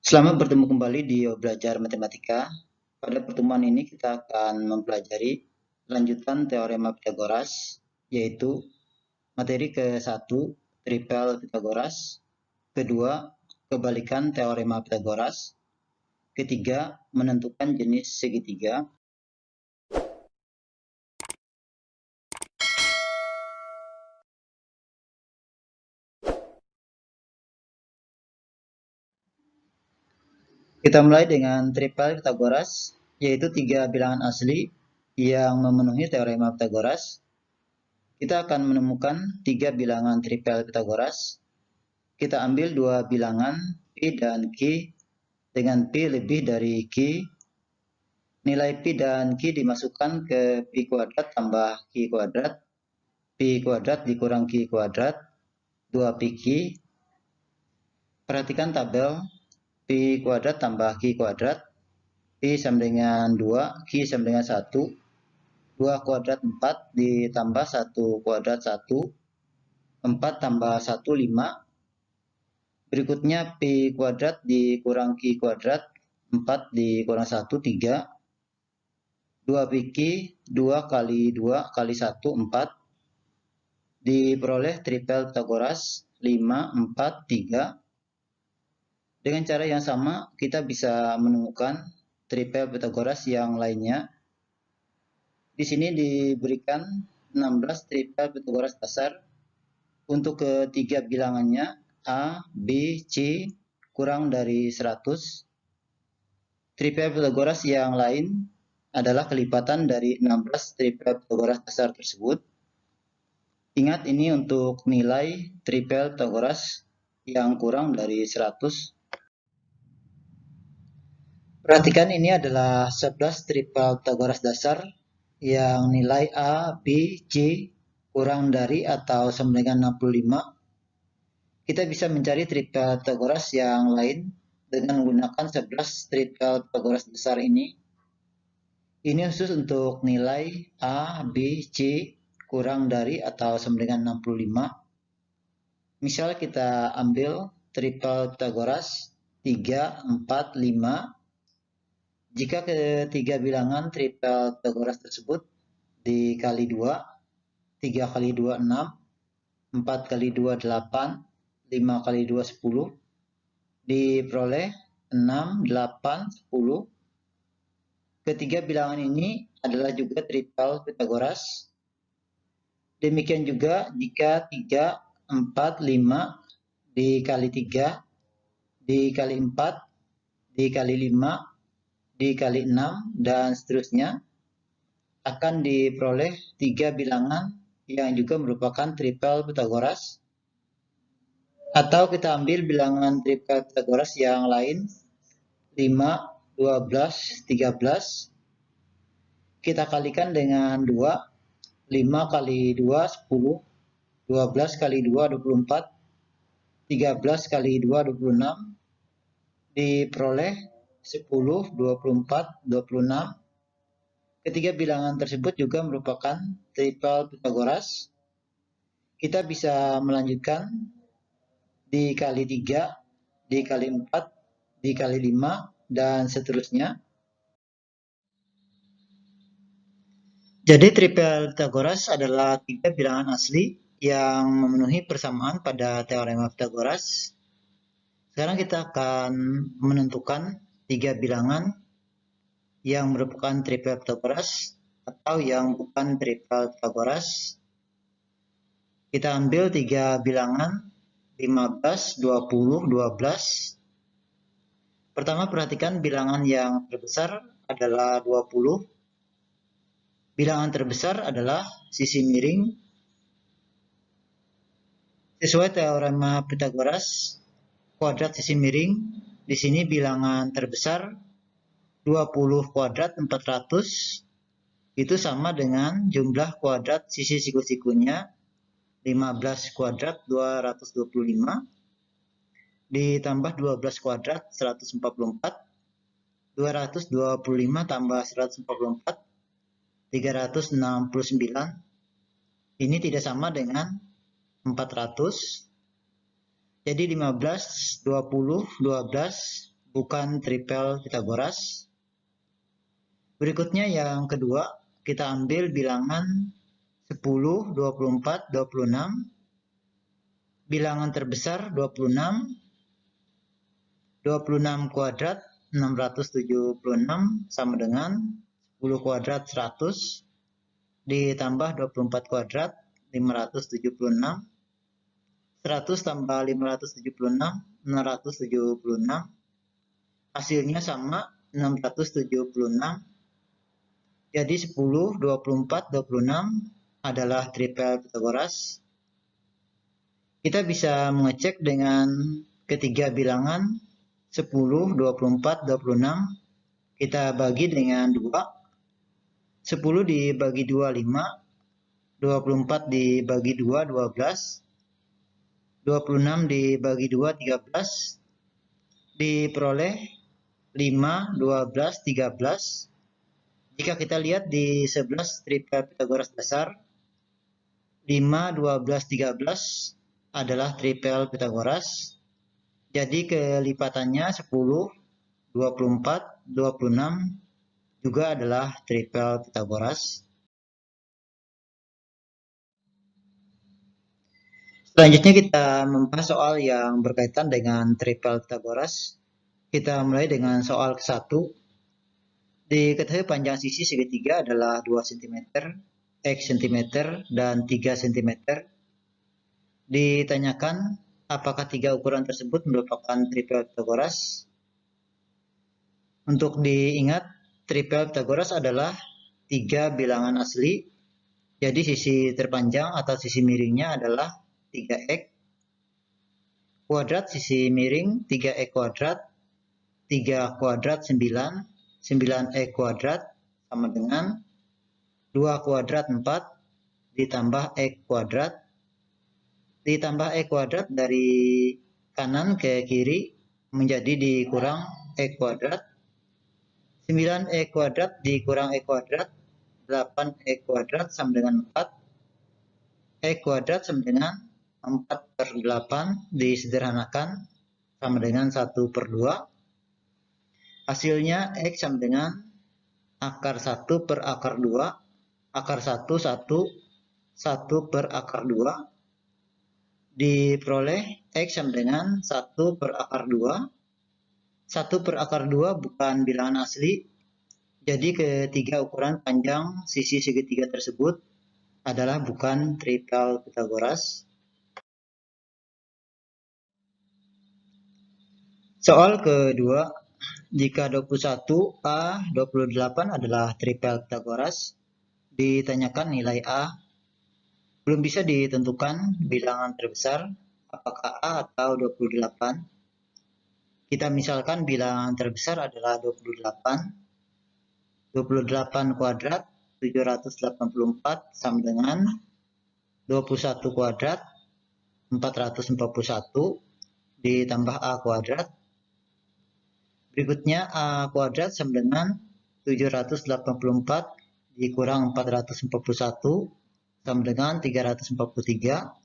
Selamat bertemu kembali di Belajar Matematika. Pada pertemuan ini kita akan mempelajari lanjutan teorema Pythagoras, yaitu materi ke-1, tripel Pythagoras, kedua, kebalikan teorema Pythagoras, ketiga, menentukan jenis segitiga, kita mulai dengan tripel Pythagoras, yaitu tiga bilangan asli yang memenuhi teorema Pythagoras. Kita akan menemukan tiga bilangan tripel Pythagoras. Kita ambil dua bilangan Pi dan Q dengan Pi lebih dari Q. Nilai Pi dan Q dimasukkan ke Pi kuadrat tambah Q kuadrat. Pi kuadrat dikurang Q kuadrat, 2 Pi Q. Perhatikan tabel Pi kuadrat tambah Q kuadrat. Pi sama dengan 2, Q sama dengan 1. 2 kuadrat 4 ditambah 1 kuadrat 1. 4 tambah 1, 5. Berikutnya Pi kuadrat dikurang Q kuadrat, 4 dikurang 1, 3. 2 Pi Q, 2 kali 2 kali 1, 4. Diperoleh tripel Pythagoras, 5, 4, 3. Dengan cara yang sama, kita bisa menemukan tripel Pythagoras yang lainnya. Di sini diberikan 16 tripel Pythagoras dasar. Untuk ketiga bilangannya, A, B, C kurang dari 100. Tripel Pythagoras yang lain adalah kelipatan dari 16 tripel Pythagoras dasar tersebut. Ingat, ini untuk nilai tripel Pythagoras yang kurang dari 100. Perhatikan, ini adalah 11 tripel Pythagoras dasar yang nilai A, B, C kurang dari atau sama dengan 65. Kita bisa mencari tripel Pythagoras yang lain dengan menggunakan 11 tripel Pythagoras besar ini. Ini khusus untuk nilai A, B, C kurang dari atau sama dengan 65. Misal kita ambil tripel Pythagoras 3, 4, 5. Jika ketiga bilangan tripel Pythagoras tersebut dikali 2, 3 kali 2, 6, 4 kali 2, 8, 5 kali 2, 10, diperoleh 6, 8, 10. Ketiga bilangan ini adalah juga tripel Pythagoras. Demikian juga jika 3, 4, 5 dikali 3, dikali 4, dikali 5, dikali 6, dan seterusnya, akan diperoleh tiga bilangan yang juga merupakan tripel Pythagoras. Atau kita ambil bilangan tripel Pythagoras yang lain, 5, 12, 13. Kita kalikan dengan 2. 5 kali 2, 10. 12 kali 2, 24. 13 kali 2, 26. Diperoleh 10, 24, 26. Ketiga bilangan tersebut juga merupakan tripel Pythagoras. Kita bisa melanjutkan dikali 3, dikali 4, dikali 5, dan seterusnya. Jadi tripel Pythagoras adalah tiga bilangan asli yang memenuhi persamaan pada teorema Pythagoras. Sekarang kita akan menentukan tiga bilangan yang merupakan tripel Pythagoras atau yang bukan tripel Pythagoras. Kita ambil tiga bilangan 15, 20, 12. Pertama, perhatikan bilangan yang terbesar adalah 20. Bilangan terbesar adalah sisi miring. Sesuai teorema Pythagoras, kuadrat sisi miring, di sini bilangan terbesar 20 kuadrat 400 itu sama dengan jumlah kuadrat sisi siku-sikunya 15 kuadrat 225 ditambah 12 kuadrat 144, 225 tambah 144, 369. Ini tidak sama dengan 400. Jadi 15, 20, 12 bukan tripel Pythagoras. Berikutnya yang kedua, kita ambil bilangan 10, 24, 26. Bilangan terbesar 26. 26 kuadrat 676 sama dengan 10 kuadrat 100 ditambah 24 kuadrat 576. 100 tambah 576, 676. Hasilnya sama, 676. Jadi 10, 24, 26 adalah tripel Pythagoras. Kita bisa mengecek dengan ketiga bilangan 10, 24, 26. Kita bagi dengan 2. 10 dibagi 2, 5. 24 dibagi 2, 12. 26 dibagi 2, 13. Diperoleh 5, 12, 13. Jika kita lihat di 11 tripel Pythagoras dasar, 5, 12, 13 adalah tripel Pythagoras. Jadi kelipatannya 10, 24, 26 juga adalah tripel Pythagoras. Selanjutnya kita membahas soal yang berkaitan dengan tripel Pythagoras. Kita mulai dengan soal ke-1. Diketahui panjang sisi segitiga adalah 2 cm, X cm, dan 3 cm. Ditanyakan apakah tiga ukuran tersebut merupakan tripel Pythagoras. Untuk diingat, tripel Pythagoras adalah 3 bilangan asli. Jadi sisi terpanjang atau sisi miringnya adalah 3x. Kuadrat sisi miring 3x kuadrat. 3 kuadrat 9. 9x kuadrat sama dengan 2 kuadrat 4 ditambah x kuadrat ditambah x kuadrat dari kanan ke kiri menjadi dikurang x kuadrat. 9x kuadrat dikurang x kuadrat 8x kuadrat sama dengan 4. X kuadrat sama dengan 4/8 disederhanakan sama dengan 1/2. Hasilnya X sama dengan akar 1 per akar 2. Akar 1, 1. 1 per akar 2. Diperoleh X sama dengan 1 per akar 2. 1 per akar 2 bukan bilangan asli. Jadi ketiga ukuran panjang sisi segitiga tersebut adalah bukan tripel Pythagoras. Soal kedua, jika 21A 28 adalah tripel Pythagoras, ditanyakan nilai A. Belum bisa ditentukan bilangan terbesar, apakah A atau 28. Kita misalkan bilangan terbesar adalah 28. 28 kuadrat 784 sama dengan 21 kuadrat 441 ditambah A kuadrat. Berikutnya A kuadrat sama dengan 784 dikurang 441 sama dengan 343.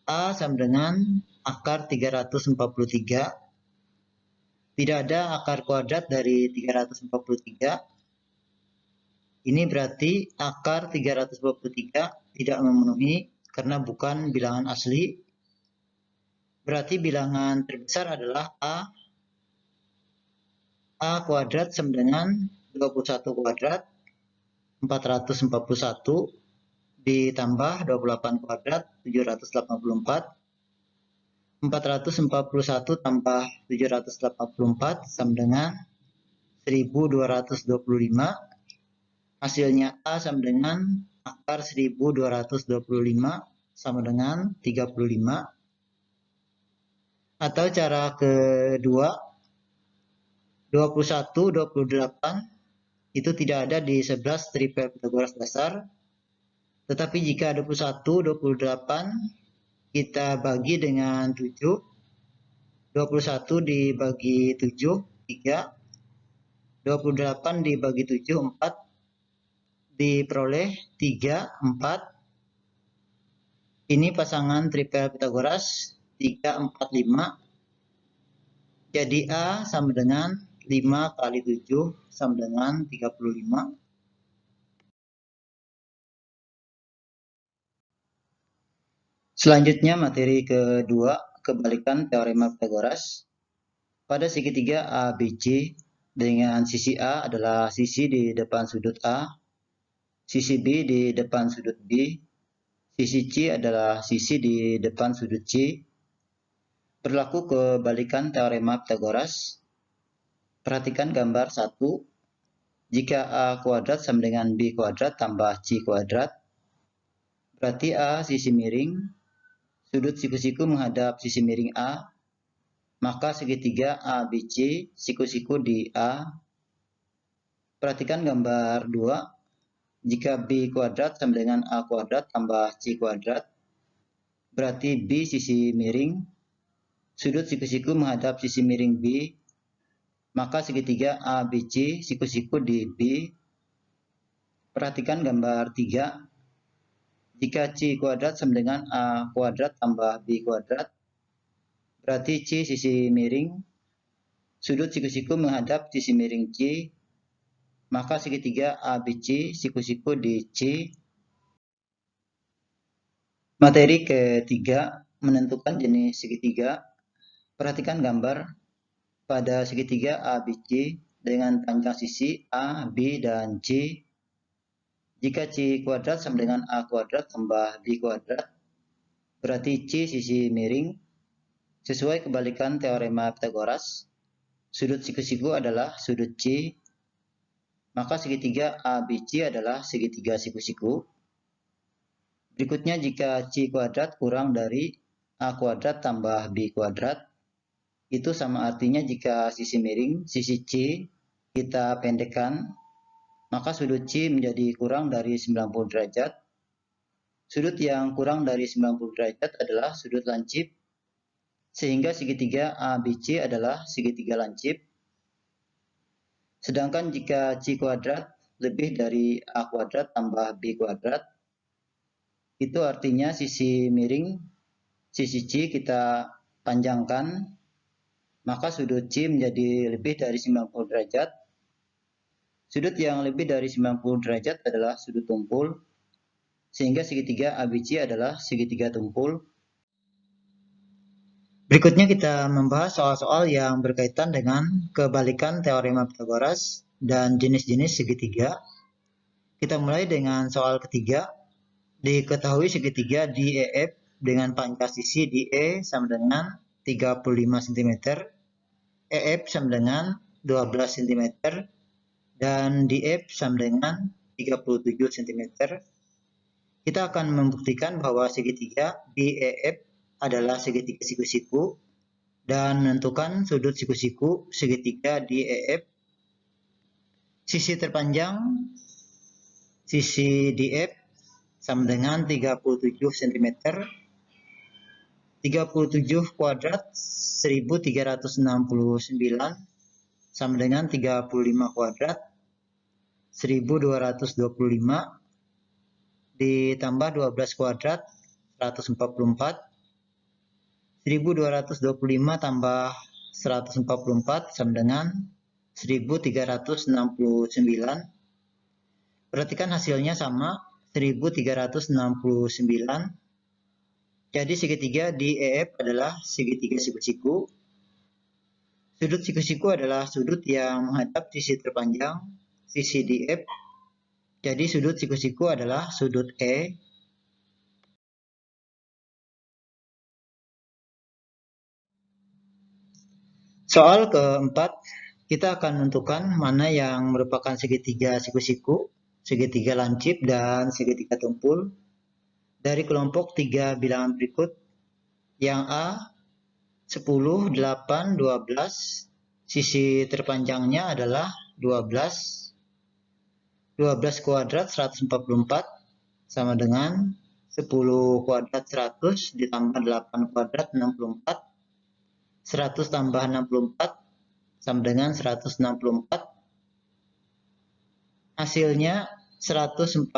A sama dengan akar 343. Tidak ada akar kuadrat dari 343. Ini berarti akar 343 tidak memenuhi karena bukan bilangan asli. Berarti bilangan terbesar adalah A. A kuadrat sama dengan 21 kuadrat 441 ditambah 28 kuadrat 784. 441 tambah 784 sama dengan 1225. Hasilnya A sama dengan akar 1225 sama dengan 35. Atau cara kedua, 21, 28 itu tidak ada di 11 tripel Pythagoras dasar. Tetapi jika 21, 28 kita bagi dengan 7. 21 dibagi 7, 3. 28 dibagi 7, 4. Diperoleh 3, 4. Ini pasangan tripel Pythagoras 3, 4, 5. Jadi A sama dengan 5 kali 7 sama dengan 35. Selanjutnya materi kedua, kebalikan teorema Pythagoras. Pada segitiga ABC dengan sisi A adalah sisi di depan sudut A, sisi B di depan sudut B, sisi C adalah sisi di depan sudut C. Berlaku kebalikan teorema Pythagoras. Perhatikan gambar 1. Jika A kuadrat sama dengan B kuadrat tambah C kuadrat, berarti A sisi miring, sudut siku-siku menghadap sisi miring A, maka segitiga ABC siku-siku di A. Perhatikan gambar 2. Jika B kuadrat sama dengan A kuadrat tambah C kuadrat, berarti B sisi miring, sudut siku-siku menghadap sisi miring B, maka segitiga ABC siku-siku di B. Perhatikan gambar 3. Jika C kuadrat sama dengan A kuadrat tambah B kuadrat, berarti C sisi miring, sudut siku-siku menghadap sisi miring C, maka segitiga ABC siku-siku di C. Materi ketiga, menentukan jenis segitiga. Perhatikan gambar. Pada segitiga ABC dengan panjang sisi A, B, dan C, jika C kuadrat sama dengan A kuadrat tambah B kuadrat, berarti C sisi miring. Sesuai kebalikan teorema Pythagoras, sudut siku-siku adalah sudut C, maka segitiga ABC adalah segitiga siku-siku. Berikutnya, jika C kuadrat kurang dari A kuadrat tambah B kuadrat, itu sama artinya jika sisi miring, sisi C, kita pendekkan, maka sudut C menjadi kurang dari 90 derajat. Sudut yang kurang dari 90 derajat adalah sudut lancip, sehingga segitiga ABC adalah segitiga lancip. Sedangkan jika C kuadrat lebih dari A kuadrat tambah B kuadrat, itu artinya sisi miring, sisi C kita panjangkan, maka sudut C menjadi lebih dari 90 derajat. Sudut yang lebih dari 90 derajat adalah sudut tumpul, sehingga segitiga ABC adalah segitiga tumpul. Berikutnya kita membahas soal-soal yang berkaitan dengan kebalikan teorema Pythagoras dan jenis-jenis segitiga. Kita mulai dengan soal ketiga. Diketahui segitiga DEF dengan panjang sisi DE sama dengan 35 cm, EF sama dengan 12 cm, dan DF sama dengan 37 cm. Kita akan membuktikan bahwa segitiga DEF adalah segitiga siku-siku dan menentukan sudut siku-siku segitiga DEF. Sisi terpanjang sisi DF sama dengan 37 cm. 37 kuadrat 1369 sama dengan 35 kuadrat 1225 ditambah 12 kuadrat 144. 1225 tambah 144 sama dengan 1369. Perhatikan hasilnya sama, 1369. Jadi segitiga DEF adalah segitiga siku-siku. Sudut siku-siku adalah sudut yang menghadap sisi terpanjang, sisi DF. Jadi sudut siku-siku adalah sudut E. Soal keempat, kita akan menentukan mana yang merupakan segitiga siku-siku, segitiga lancip, dan segitiga tumpul dari kelompok 3 bilangan berikut. Yang A, 10, 8, 12, sisi terpanjangnya adalah 12. 12 kuadrat 144 sama dengan 10 kuadrat 100 ditambah 8 kuadrat 64. 100 tambah 64 sama dengan 164. Hasilnya 144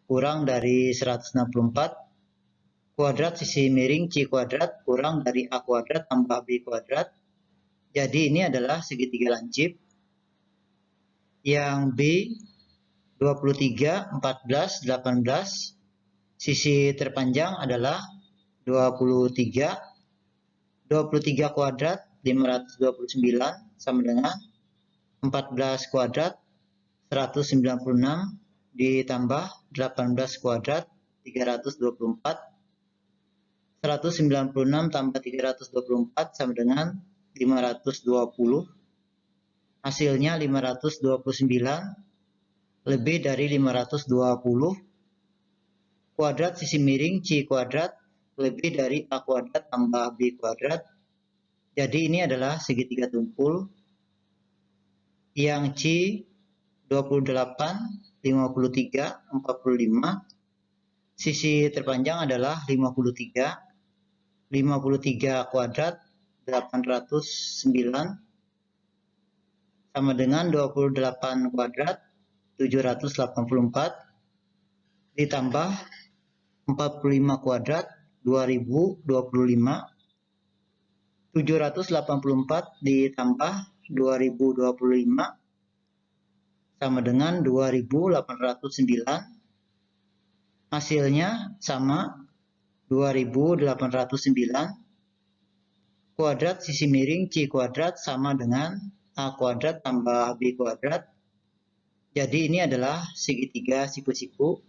kurang dari 164. Kuadrat sisi miring C kuadrat kurang dari A kuadrat tambah B kuadrat. Jadi ini adalah segitiga lancip yang B 23, 14, 18. Sisi terpanjang adalah 23. 23 kuadrat 529 sama dengan 14 kuadrat 196 ditambah 18 kuadrat 324. 196 tambah 324 sama dengan 520. Hasilnya 529 lebih dari 520. Kuadrat sisi miring C kuadrat lebih dari A kuadrat tambah B kuadrat. Jadi ini adalah segitiga tumpul yang C 28, 53, 45. Sisi terpanjang adalah 53. 53 kuadrat 809 sama dengan 28 kuadrat 784 ditambah 45 kuadrat 2025. 784 ditambah 2025 sama dengan 2809. Hasilnya sama 2809. Kuadrat sisi miring C kuadrat sama dengan A kuadrat tambah B kuadrat. Jadi ini adalah segitiga siku-siku.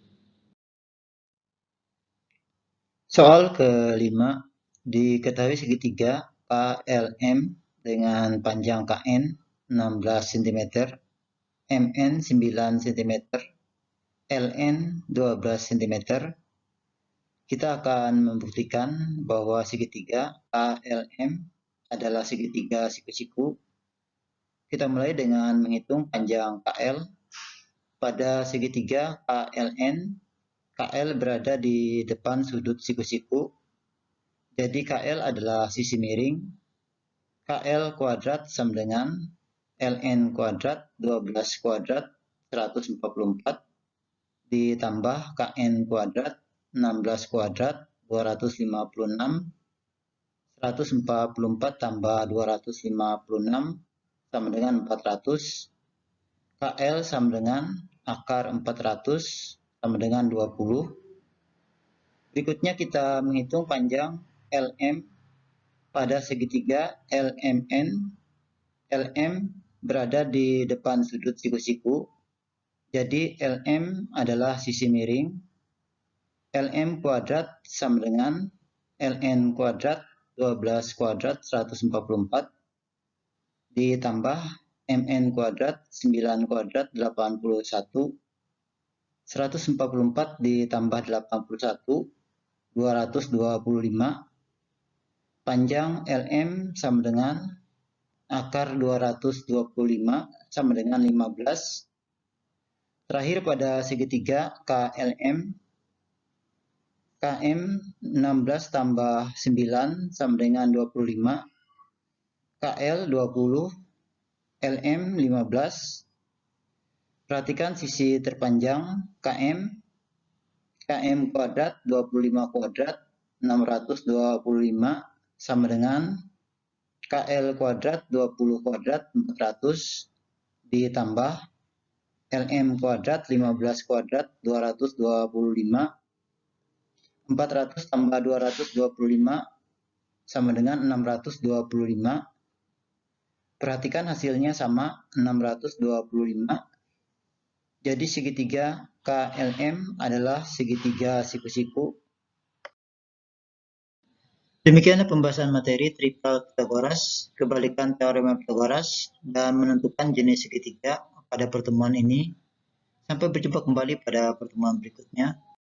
Soal kelima, diketahui segitiga KLM dengan panjang KN 16 cm, MN 9 cm, LN 12 cm. Kita akan membuktikan bahwa segitiga KLM adalah segitiga siku-siku. Kita mulai dengan menghitung panjang KL. Pada segitiga KLN, KL berada di depan sudut siku-siku. Jadi KL adalah sisi miring. KL kuadrat sama dengan LN kuadrat 12 kuadrat 144 ditambah KN kuadrat 16 kuadrat 256. 144 tambah 256 sama dengan 400. KL sama dengan akar 400 sama dengan 20. Berikutnya kita menghitung panjang LM pada segitiga LMN. LM berada di depan sudut siku-siku. Jadi LM adalah sisi miring. LM kuadrat sama dengan LN kuadrat 12 kuadrat 144 ditambah MN kuadrat 9 kuadrat 81. 144 ditambah 81 225. Panjang LM sama dengan akar 225 sama dengan 15. Terakhir pada segitiga KLM, KM 16 tambah 9 sama dengan 25. KL 20, LM 15. Perhatikan sisi terpanjang KM. KM kuadrat 25 kuadrat 625 sama dengan KL kuadrat 20 kuadrat 400 ditambah LM kuadrat 15 kuadrat 225. 400 tambah 225 sama dengan 625. Perhatikan hasilnya sama 625. Jadi segitiga KLM adalah segitiga siku-siku. Demikianlah pembahasan materi triple Pythagoras, kebalikan teorema Pythagoras, dan menentukan jenis segitiga pada pertemuan ini. Sampai berjumpa kembali pada pertemuan berikutnya.